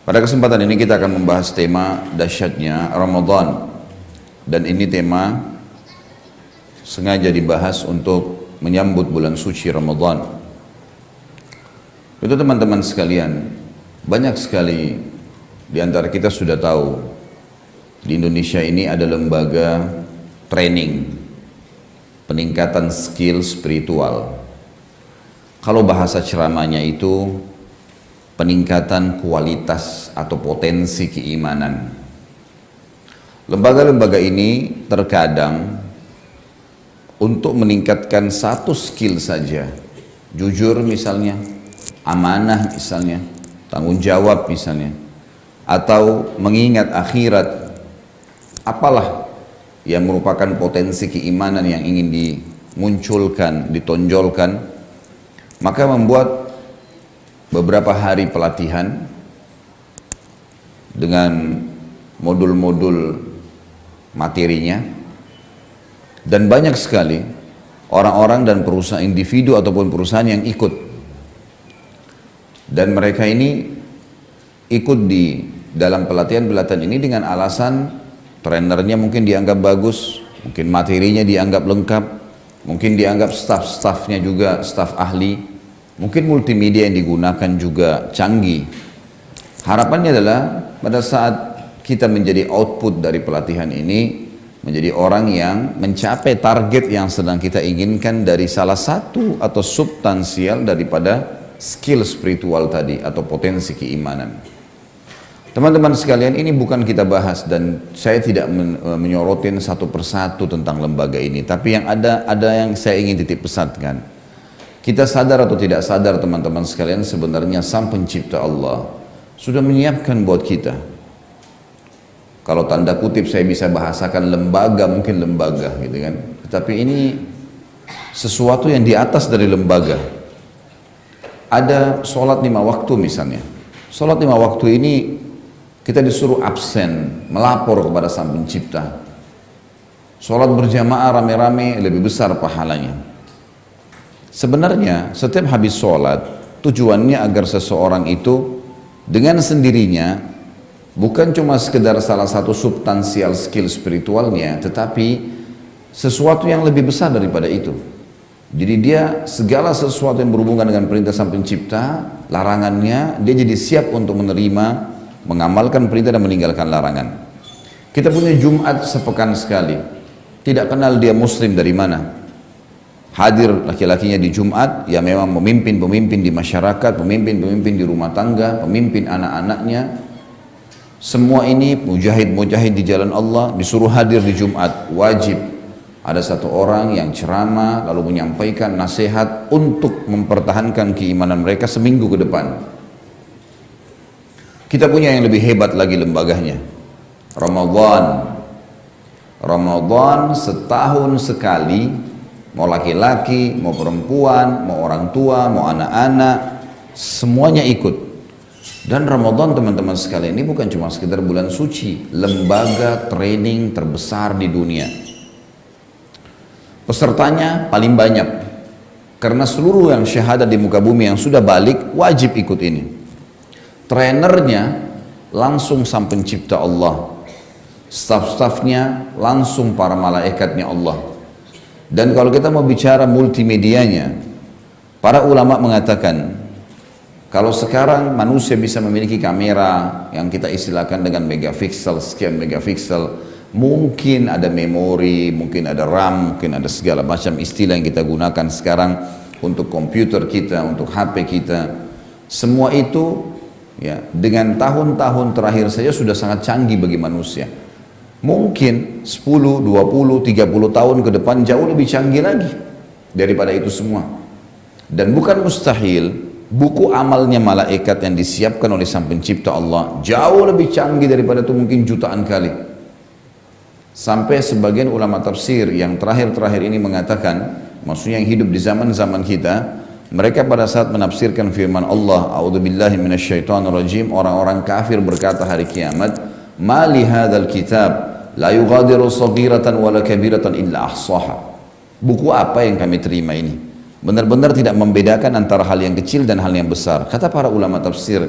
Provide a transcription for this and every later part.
Pada kesempatan ini kita akan membahas tema dahsyatnya Ramadan. Dan ini tema sengaja dibahas untuk menyambut bulan suci Ramadan. Itu teman-teman sekalian, banyak sekali di antara kita sudah tahu di Indonesia ini ada lembaga training, peningkatan skill spiritual. Kalau bahasa ceramahnya itu peningkatan kualitas atau potensi keimanan. Lembaga-lembaga ini terkadang untuk meningkatkan satu skill saja, jujur misalnya, amanah misalnya, tanggung jawab misalnya, atau mengingat akhirat, apalah yang merupakan potensi keimanan yang ingin dimunculkan, ditonjolkan, maka membuat beberapa hari pelatihan dengan modul-modul materinya, dan banyak sekali orang-orang dan perusahaan, individu ataupun perusahaan yang ikut, dan mereka ini ikut di dalam pelatihan-pelatihan ini dengan alasan trenernya mungkin dianggap bagus, mungkin materinya dianggap lengkap, mungkin dianggap staf-stafnya juga staf ahli, mungkin multimedia yang digunakan juga canggih. Harapannya adalah pada saat kita menjadi output dari pelatihan ini, menjadi orang yang mencapai target yang sedang kita inginkan dari salah satu atau substansial daripada skill spiritual tadi atau potensi keimanan. Teman-teman sekalian, ini bukan kita bahas dan saya tidak menyorotin satu persatu tentang lembaga ini, tapi yang ada yang saya ingin titip pesankan. Kita sadar atau tidak sadar teman-teman sekalian, sebenarnya Sang Pencipta Allah sudah menyiapkan buat kita. Kalau tanda kutip saya bisa bahasakan lembaga, mungkin lembaga gitu kan. Tetapi ini sesuatu yang di atas dari lembaga. Ada sholat 5 waktu misalnya. Sholat 5 waktu ini kita disuruh absen, melapor kepada Sang Pencipta. Sholat berjamaah rame-rame lebih besar pahalanya. Sebenarnya setiap habis sholat tujuannya agar seseorang itu dengan sendirinya bukan cuma sekedar salah satu substansial skill spiritualnya, tetapi sesuatu yang lebih besar daripada itu. Jadi dia segala sesuatu yang berhubungan dengan perintah Sang Pencipta, larangannya dia jadi siap untuk menerima, mengamalkan perintah dan meninggalkan larangan. Kita punya Jumat sepekan sekali, tidak kenal dia muslim dari mana. Hadir laki-lakinya di Jumat, ya memang pemimpin-pemimpin di masyarakat, pemimpin-pemimpin di rumah tangga, pemimpin anak-anaknya, semua ini mujahid-mujahid di jalan Allah, disuruh hadir di Jumat, wajib. Ada satu orang yang ceramah lalu menyampaikan nasihat untuk mempertahankan keimanan mereka seminggu ke depan. Kita punya yang lebih hebat lagi lembaganya, Ramadan setahun sekali. Mau laki-laki, mau perempuan, mau orang tua, mau anak-anak, semuanya ikut. Dan Ramadan teman-teman sekalian ini bukan cuma sekedar bulan suci, lembaga training terbesar di dunia. Pesertanya paling banyak, karena seluruh yang syahadat di muka bumi yang sudah balik wajib ikut ini. Trainernya langsung Sang Pencipta Allah, staf-stafnya langsung para malaikatnya Allah. Dan kalau kita mau bicara multimedianya, para ulama mengatakan kalau sekarang manusia bisa memiliki kamera yang kita istilahkan dengan megapiksel, sekian megapiksel, mungkin ada memori, mungkin ada RAM, mungkin ada segala macam istilah yang kita gunakan sekarang untuk komputer kita, untuk HP kita. Semua itu ya dengan tahun-tahun terakhir saja sudah sangat canggih bagi manusia. Mungkin 10, 20, 30 tahun ke depan jauh lebih canggih lagi daripada itu semua. Dan bukan mustahil buku amalnya malaikat yang disiapkan oleh Sang Pencipta Allah jauh lebih canggih daripada itu, mungkin jutaan kali. Sampai sebagian ulama tafsir yang terakhir-terakhir ini mengatakan, maksudnya yang hidup di zaman-zaman kita, mereka pada saat menafsirkan firman Allah, a'udzubillahi minasyaitonirrajim, orang-orang kafir berkata hari kiamat, ma li hadzal kitab la yughadiru saghiratan wala kabiratan illa ahsaha. Buku apa yang kami terima ini? Benar-benar tidak membedakan antara hal yang kecil dan hal yang besar. Kata para ulama tafsir,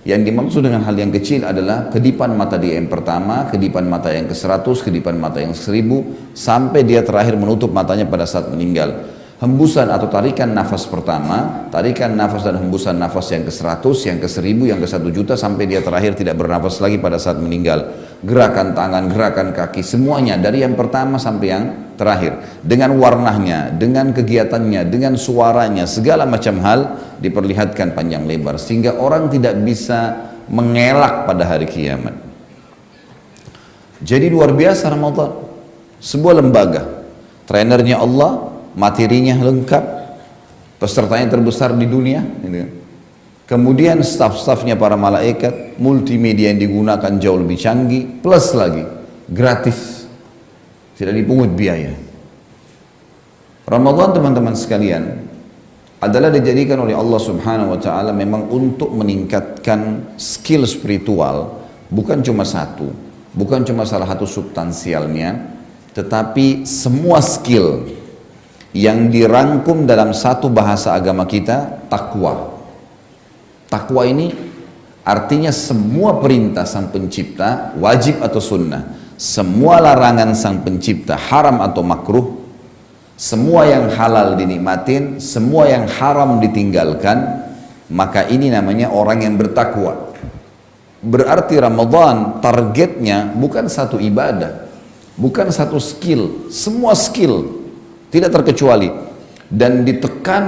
Yang dimaksud dengan hal yang kecil adalah kedipan mata dia yang pertama, kedipan mata yang ke-100, kedipan mata yang 1000, sampai dia terakhir menutup matanya pada saat meninggal. Hembusan atau tarikan nafas pertama, tarikan nafas dan hembusan nafas yang ke-100, yang ke-1000, yang ke-1 juta, sampai dia terakhir tidak bernafas lagi pada saat meninggal. Gerakan tangan, gerakan kaki, semuanya dari yang pertama sampai yang terakhir. Dengan warnanya, dengan kegiatannya, dengan suaranya, segala macam hal diperlihatkan panjang lebar. Sehingga orang tidak bisa mengelak pada hari kiamat. Jadi luar biasa Ramadan. Sebuah lembaga, trainernya Allah, materinya lengkap, pesertanya terbesar di dunia, kemudian staf-stafnya para malaikat, multimedia yang digunakan jauh lebih canggih, plus lagi gratis, tidak dipungut biaya. Ramadan teman-teman sekalian adalah dijadikan oleh Allah Subhanahu wa taala memang untuk meningkatkan skill spiritual, bukan cuma satu, bukan cuma salah satu substansialnya, tetapi semua skill yang dirangkum dalam satu bahasa agama kita, takwa. Takwa ini artinya semua perintah sang pencipta wajib atau sunnah, semua larangan sang pencipta haram atau makruh, semua yang halal dinikmatin, semua yang haram ditinggalkan, maka ini namanya orang yang bertakwa. Berarti Ramadan targetnya bukan satu ibadah, bukan satu skill, semua skill tidak terkecuali, dan ditekan,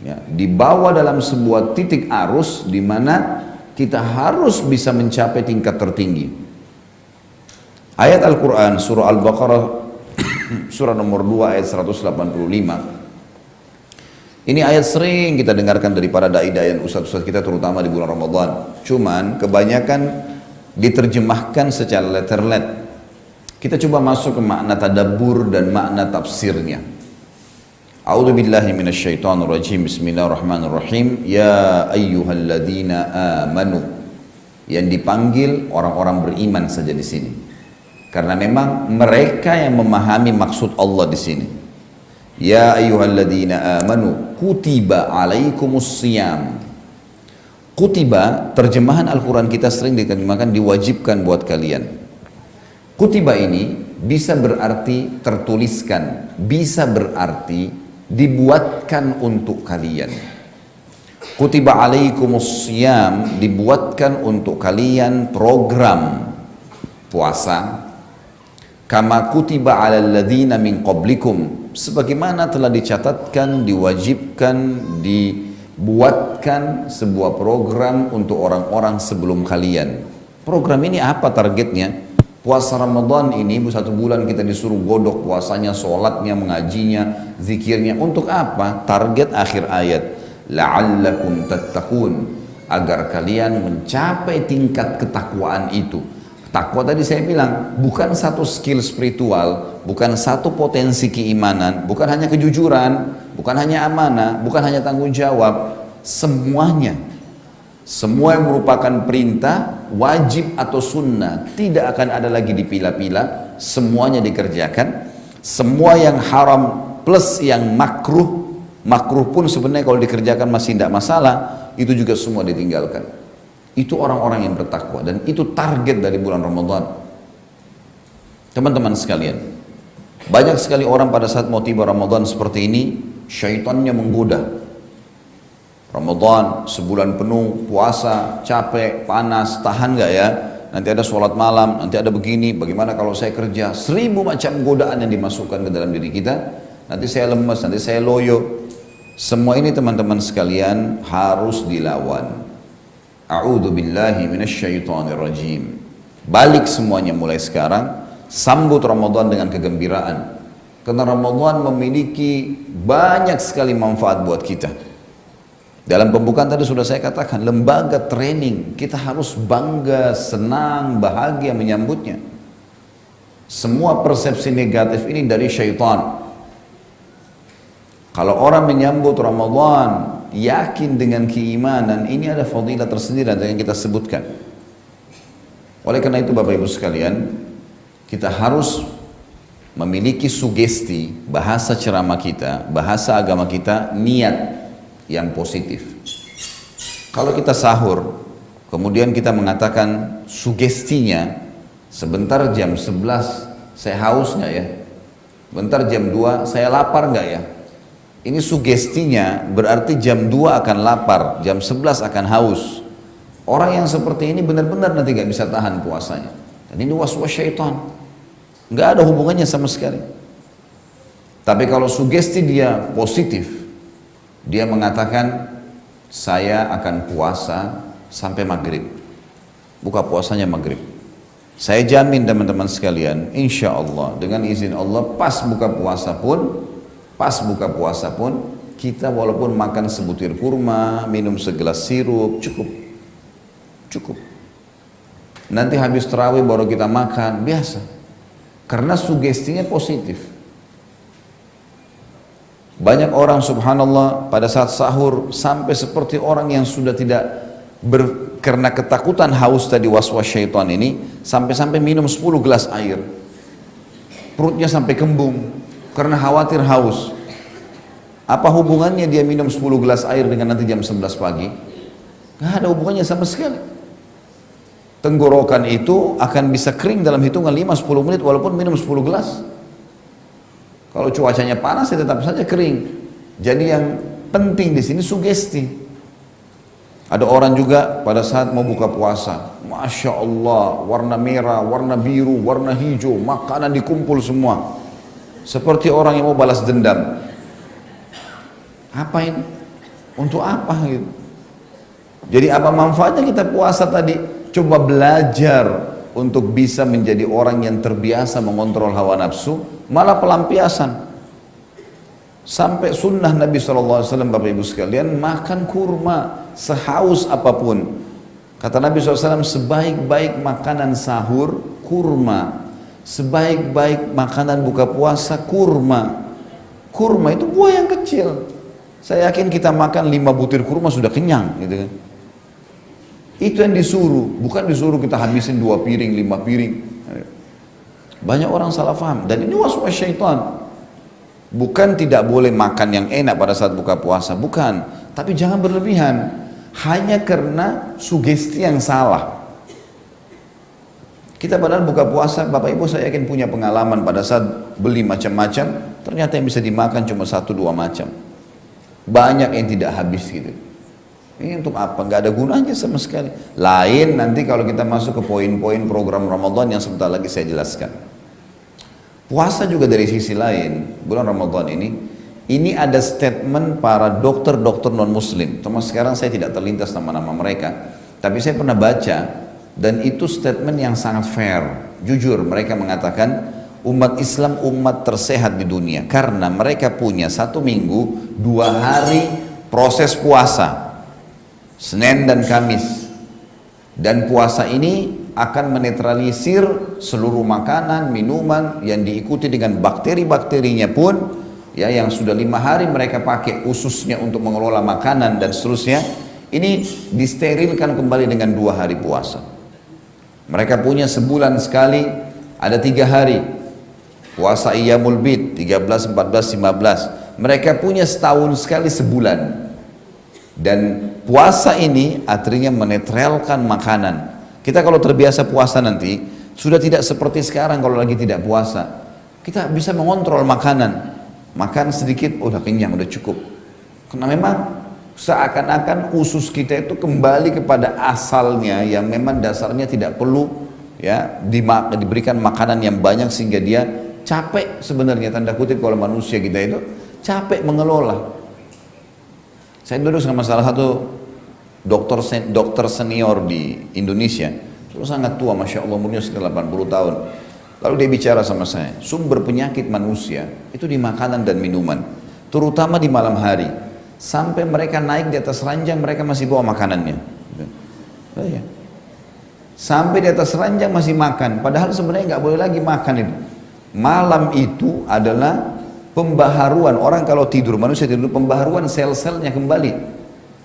ya, dibawa dalam sebuah titik arus di mana kita harus bisa mencapai tingkat tertinggi. Ayat Al-Quran surah Al-Baqarah surah nomor 2 ayat 185. Ini ayat sering kita dengarkan dari para dai-dai dan ustaz-ustaz kita terutama di bulan Ramadan. Cuman kebanyakan diterjemahkan secara letter-let. Kita coba masuk ke makna tadabbur dan makna tafsirnya. A'udzu billahi minasyaitonir rajim. Bismillahirrahmanirrahim. Ya ayyuhalladzina amanu. Yang dipanggil orang-orang beriman saja di sini. Karena memang mereka yang memahami maksud Allah di sini. Ya ayyuhalladzina amanu kutiba alaikumus shiyam. Kutiba, terjemahan Al-Quran kita sering diterjemahkan diwajibkan buat kalian. Kutiba ini bisa berarti tertuliskan, bisa berarti dibuatkan untuk kalian. Kutiba alaikumus shiyam, dibuatkan untuk kalian program puasa. Kama kutiba alal ladzina min qablikum, sebagaimana telah dicatatkan, diwajibkan, dibuatkan sebuah program untuk orang-orang sebelum kalian. Program ini apa targetnya? Puasa Ramadan ini 1 bulan kita disuruh godok puasanya, sholatnya, mengajinya, zikirnya. Untuk apa? Target akhir ayat. La'allakum tattaqun. Agar kalian mencapai tingkat ketakwaan itu. Takwa tadi saya bilang, bukan satu skill spiritual, bukan satu potensi keimanan, bukan hanya kejujuran, bukan hanya amanah, bukan hanya tanggung jawab. Semuanya. Semua yang merupakan perintah, wajib atau sunnah, tidak akan ada lagi dipilah-pilah, semuanya dikerjakan. Semua yang haram plus yang makruh, makruh pun sebenarnya kalau dikerjakan masih tidak masalah, itu juga semua ditinggalkan. Itu orang-orang yang bertakwa, dan itu target dari bulan Ramadan. Teman-teman sekalian, banyak sekali orang pada saat mau tiba Ramadan seperti ini, syaitannya menggoda. Ramadan sebulan penuh puasa, capek, panas, tahan gak ya? Nanti ada sholat malam, nanti ada begini, bagaimana kalau saya kerja? 1000 macam godaan yang dimasukkan ke dalam diri kita. Nanti saya lemas, nanti saya loyo. Semua ini teman-teman sekalian harus dilawan. A'udzu billahi minasyaitonir rajim. Balik semuanya mulai sekarang, sambut Ramadan dengan kegembiraan. Karena Ramadan memiliki banyak sekali manfaat buat kita. Dalam pembukaan tadi sudah saya katakan, lembaga training, kita harus bangga, senang, bahagia menyambutnya. Semua persepsi negatif ini dari syaitan. Kalau orang menyambut Ramadan, yakin dengan keimanan, ini ada fadilah tersendiri yang kita sebutkan. Oleh karena itu Bapak Ibu sekalian, kita harus memiliki sugesti, bahasa ceramah kita, bahasa agama kita, niat yang positif. Kalau kita sahur, Kemudian kita mengatakan sugestinya, sebentar jam 11 saya haus nggak ya? Bentar jam 2 saya lapar nggak ya? Ini sugestinya berarti jam 2 akan lapar, jam 11 akan haus. Orang yang seperti ini benar-benar nanti nggak bisa tahan puasanya. Dan ini was-was syaitan. Nggak ada hubungannya sama sekali. Tapi kalau sugesti dia positif, dia mengatakan saya akan puasa sampai maghrib. Buka puasanya maghrib. Saya jamin teman-teman sekalian, insya Allah dengan izin Allah pas buka puasa pun kita walaupun makan sebutir kurma, minum segelas sirup, cukup. Nanti habis tarawih baru kita makan, biasa. Karena sugestinya positif. Banyak orang subhanallah pada saat sahur sampai seperti orang yang sudah tidak karena ketakutan haus tadi was-was syaitan ini, sampai minum 10 gelas air. Perutnya sampai kembung karena khawatir haus. Apa hubungannya dia minum 10 gelas air dengan nanti jam 11 pagi? Nggak ada hubungannya sama sekali. Tenggorokan itu akan bisa kering dalam hitungan 5-10 menit walaupun minum 10 gelas. Kalau cuacanya panas ya tetap saja kering. Jadi yang penting di sini sugesti. Ada orang juga pada saat mau buka puasa, Masya Allah, warna merah, warna biru, warna hijau, makanan dikumpul semua. Seperti orang yang mau balas dendam. Apa ini? Untuk apa gitu? Jadi apa manfaatnya kita puasa tadi? Coba belajar untuk bisa menjadi orang yang terbiasa mengontrol hawa nafsu, malah pelampiasan. Sampai sunnah Nabi SAW, Bapak Ibu sekalian, makan kurma sehaus apapun. Kata Nabi SAW, sebaik-baik makanan sahur, kurma. Sebaik-baik makanan buka puasa, kurma. Kurma itu buah yang kecil. Saya yakin kita makan 5 butir kurma sudah kenyang gitu kan. Itu yang disuruh, bukan disuruh kita habisin 2 piring, 5 piring. Banyak orang salah paham, dan ini was-was syaitan. Bukan tidak boleh makan yang enak pada saat buka puasa, bukan. Tapi jangan berlebihan, hanya karena sugesti yang salah. Kita padahal buka puasa, Bapak Ibu saya yakin punya pengalaman pada saat beli macam-macam, ternyata yang bisa dimakan cuma 1-2 macam. Banyak yang tidak habis gitu. Ini untuk apa? Nggak ada gunanya sama sekali. Lain nanti kalau kita masuk ke poin-poin program Ramadan yang sebentar lagi saya jelaskan. Puasa juga dari sisi lain, bulan Ramadan ini ada statement para dokter-dokter non-muslim. Termasuk sekarang saya tidak terlintas nama-nama mereka, tapi saya pernah baca dan itu statement yang sangat fair. Jujur mereka mengatakan umat Islam umat tersehat di dunia karena mereka punya 1 minggu 2 hari proses puasa, Senin dan Kamis, dan puasa ini akan menetralisir seluruh makanan, minuman yang diikuti dengan bakteri-bakterinya pun ya, yang sudah 5 hari mereka pakai ususnya untuk mengelola makanan dan seterusnya, ini disterilkan kembali dengan 2 hari puasa. Mereka punya sebulan sekali ada 3 hari puasa Iyamul Bid 13, 14, 15. Mereka punya setahun sekali sebulan. Dan puasa ini artinya menetralkan makanan. Kita kalau terbiasa puasa nanti sudah tidak seperti sekarang kalau lagi tidak puasa. Kita bisa mengontrol makanan. Makan sedikit, udah kenyang, udah cukup. Karena memang seakan-akan usus kita itu kembali kepada asalnya yang memang dasarnya tidak perlu ya diberikan makanan yang banyak sehingga dia capek sebenarnya, tanda kutip kalau manusia kita itu capek mengelola. Saya duduk sama salah satu dokter senior di Indonesia, itu sangat tua, Masya Allah, umurnya sekitar 80 tahun. Lalu dia bicara sama saya, sumber penyakit manusia itu di makanan dan minuman, terutama di malam hari. Sampai mereka naik di atas ranjang, mereka masih bawa makanannya. Sampai di atas ranjang masih makan, padahal sebenarnya nggak boleh lagi makan itu. Malam itu adalah pembaharuan, orang kalau tidur, manusia tidur, pembaharuan sel-selnya kembali.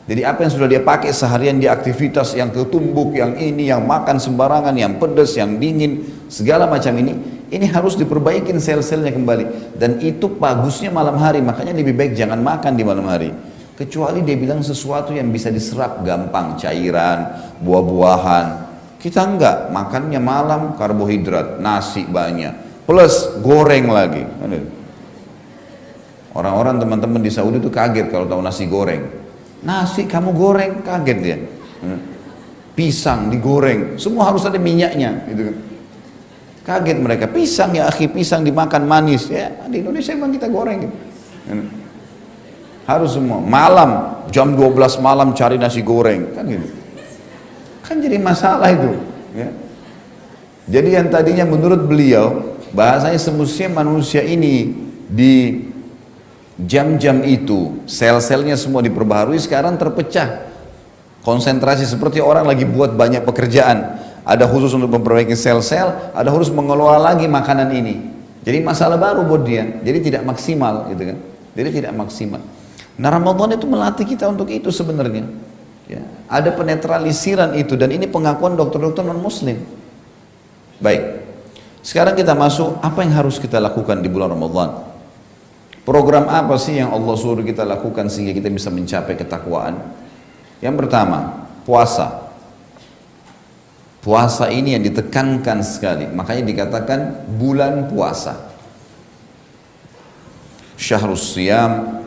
Jadi apa yang sudah dia pakai seharian di aktivitas yang ketumbuk, yang ini, yang makan sembarangan, yang pedas, yang dingin, segala macam ini harus diperbaikin sel-selnya kembali. Dan itu bagusnya malam hari, makanya lebih baik jangan makan di malam hari. kecuali dia bilang sesuatu yang bisa diserap gampang, cairan, buah-buahan. Kita enggak, makannya malam karbohidrat, nasi banyak, plus goreng lagi. Orang-orang teman-teman di Saudi itu kaget kalau tahu nasi goreng. Nasi kamu goreng, kaget dia. Pisang digoreng, semua harus ada minyaknya, gitu kan. Kaget mereka, pisang ya akhi, pisang dimakan manis. Ya, di Indonesia memang kita goreng gitu. Harus semua, malam, jam 12 malam cari nasi goreng, kan gitu. Kan jadi masalah itu. Ya. Jadi yang tadinya menurut beliau, bahasanya semestinya manusia ini di jam-jam itu, sel-selnya semua diperbaharui, sekarang terpecah. Konsentrasi seperti orang lagi buat banyak pekerjaan. Ada khusus untuk memperbaiki sel-sel, ada khusus mengelola lagi makanan ini. Jadi masalah baru buat dia, jadi tidak maksimal gitu kan. Jadi tidak maksimal. Nah Ramadan itu melatih kita untuk itu sebenarnya. Ya, ada penetralisiran itu dan ini pengakuan dokter-dokter non-muslim. Baik, sekarang kita masuk apa yang harus kita lakukan di bulan Ramadan. Program apa sih yang Allah suruh kita lakukan sehingga kita bisa mencapai ketakwaan? Yang pertama, puasa. Puasa ini yang ditekankan sekali, makanya dikatakan bulan puasa. Syahrus Siyam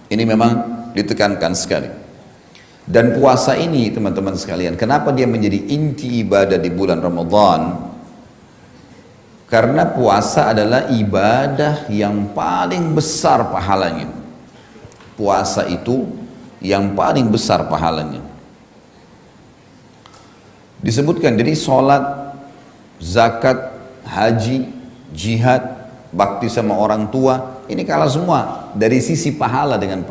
ini memang ditekankan sekali. Dan puasa ini teman-teman sekalian, kenapa dia menjadi inti ibadah di bulan Ramadan? Karena puasa adalah ibadah yang paling besar pahalanya. Puasa itu yang paling besar pahalanya. Disebutkan jadi sholat, zakat, haji, jihad, bakti sama orang tua, ini kalah semua dari sisi pahala dengan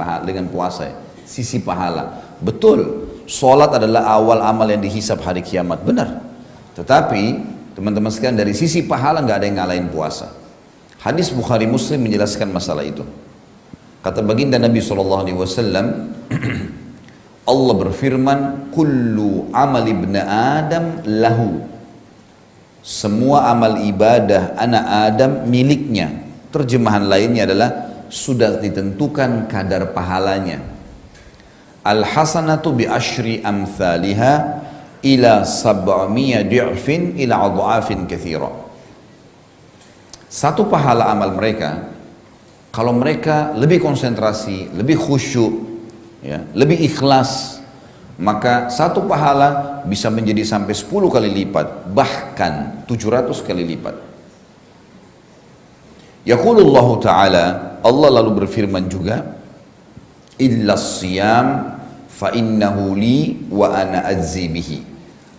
puasa. Sisi pahala. Betul, sholat adalah awal amal yang dihisab hari kiamat, benar. Tetapi teman-teman sekalian, dari sisi pahala nggak ada yang ngalahin puasa. Hadis Bukhari Muslim menjelaskan masalah itu. Kata baginda Nabi SAW, Allah berfirman, kullu amal ibn Adam lahu. Semua amal ibadah anak Adam miliknya. Terjemahan lainnya adalah sudah ditentukan kadar pahalanya. Al-hasanatu bi asyri amthaliha ila sab'amiyya di'fin ila adha'afin katsira. Satu pahala amal mereka, kalau mereka lebih konsentrasi, lebih khusyuk, ya, lebih ikhlas, maka satu pahala bisa menjadi sampai 10 kali lipat, bahkan 700 kali lipat. Yaqulullahu ta'ala, Allah lalu berfirman juga, illa siyam fa innahu li wa ana ajzi bihi.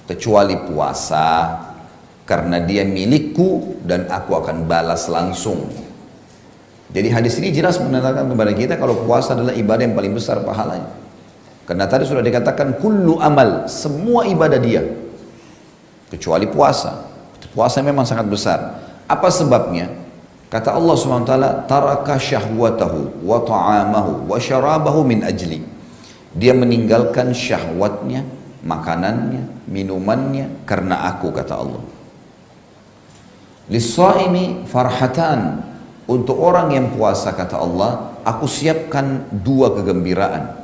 Kecuali puasa, karena dia milikku dan aku akan balas langsung. Jadi hadis ini jelas menerangkan kepada kita kalau puasa adalah ibadah yang paling besar pahalanya. Karena tadi sudah dikatakan kullu amal, semua ibadah dia, kecuali puasa. Puasa memang sangat besar. Apa sebabnya? Kata Allah SWT, taraka syahwatahu wa ta'amahu wa syarabahu min ajli. Dia meninggalkan syahwatnya, makanannya, minumannya karena aku, kata Allah. Lis-shaimi farhatan. Untuk orang yang puasa, kata Allah, aku siapkan 2 kegembiraan.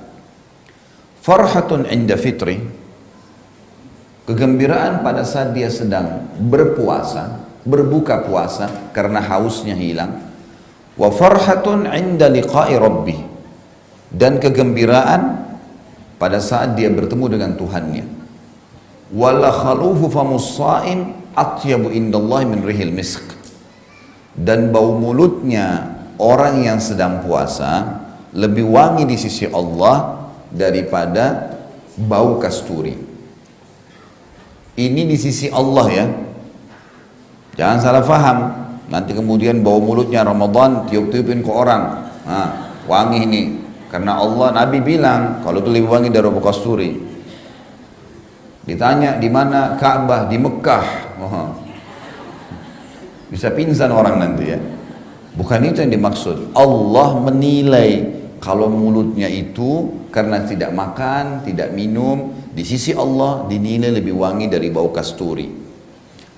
Farhatun inda fitri, kegembiraan pada saat dia sedang berpuasa, berbuka puasa karena hausnya hilang. Wa farhatun inda liqa'i rabbih, dan kegembiraan pada saat dia bertemu dengan Tuhannya. Wala khalufu famus shaim atyabu indallahi min rihil misk, dan bau mulutnya orang yang sedang puasa lebih wangi di sisi Allah daripada bau kasturi. Ini di sisi Allah ya, jangan salah faham. Nanti kemudian bau mulutnya Ramadan tiup-tiupin ke orang, nah, wangi ini karena Allah. Nabi bilang kalau itu lebih wangi dari bau kasturi. Ditanya di mana Ka'bah? Di Mekah. Bisa pingsan orang nanti ya. Bukan itu yang dimaksud. Allah menilai kalau mulutnya itu karena tidak makan, tidak minum, di sisi Allah dinilai lebih wangi dari bau kasturi.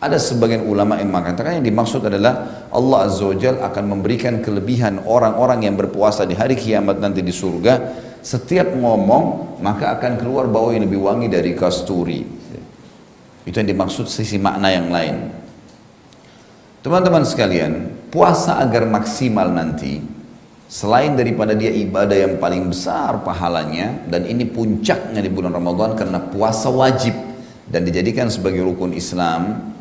Ada sebagian ulama yang mengatakan yang dimaksud adalah Allah Azza wa Jalla akan memberikan kelebihan orang-orang yang berpuasa di hari kiamat nanti di surga. Setiap ngomong maka akan keluar bau yang lebih wangi dari kasturi. Itu yang dimaksud sisi makna yang lain. Teman-teman sekalian, puasa agar maksimal nanti, selain daripada dia ibadah yang paling besar pahalanya, dan ini puncaknya di bulan Ramadan karena puasa wajib dan dijadikan sebagai rukun Islam,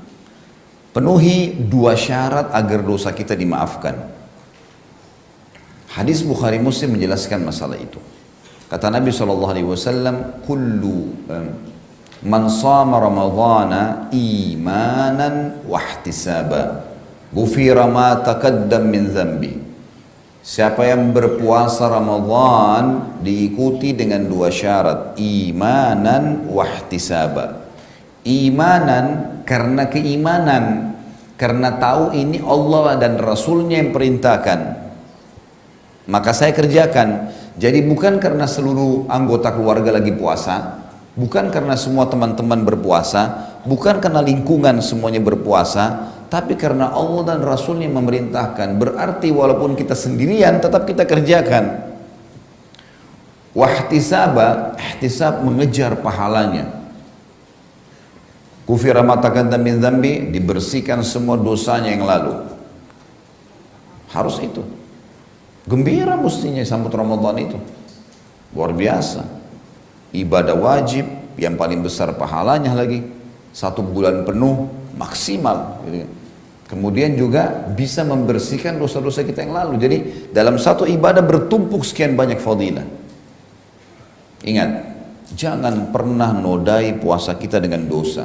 penuhi 2 syarat agar dosa kita dimaafkan. Hadis Bukhari Muslim menjelaskan masalah itu. Kata Nabi SAW, kullu man sama Ramadhana imanan wahtisaba ghufira ma taqaddam min dhanbi. Siapa yang berpuasa Ramadan diikuti dengan 2 syarat, imanan wahtisaba. Imanan karena keimanan, karena tahu ini Allah dan Rasulnya yang perintahkan, maka saya kerjakan. Jadi bukan karena seluruh anggota keluarga lagi puasa, bukan karena semua teman-teman berpuasa, bukan karena lingkungan semuanya berpuasa, tapi karena Allah dan Rasulnya memerintahkan. Berarti walaupun kita sendirian tetap kita kerjakan. Wahtisaba, ihtisab mengejar pahalanya. Kufira ma taqaddam min dzambi, dibersihkan semua dosanya yang lalu. Harus itu. Gembira mestinya sambut Ramadan itu. Luar biasa. Ibadah wajib yang paling besar pahalanya lagi. 1 bulan penuh maksimal. Kemudian juga bisa membersihkan dosa-dosa kita yang lalu. Jadi dalam satu ibadah bertumpuk sekian banyak fadilah. Ingat, jangan pernah nodai puasa kita dengan dosa.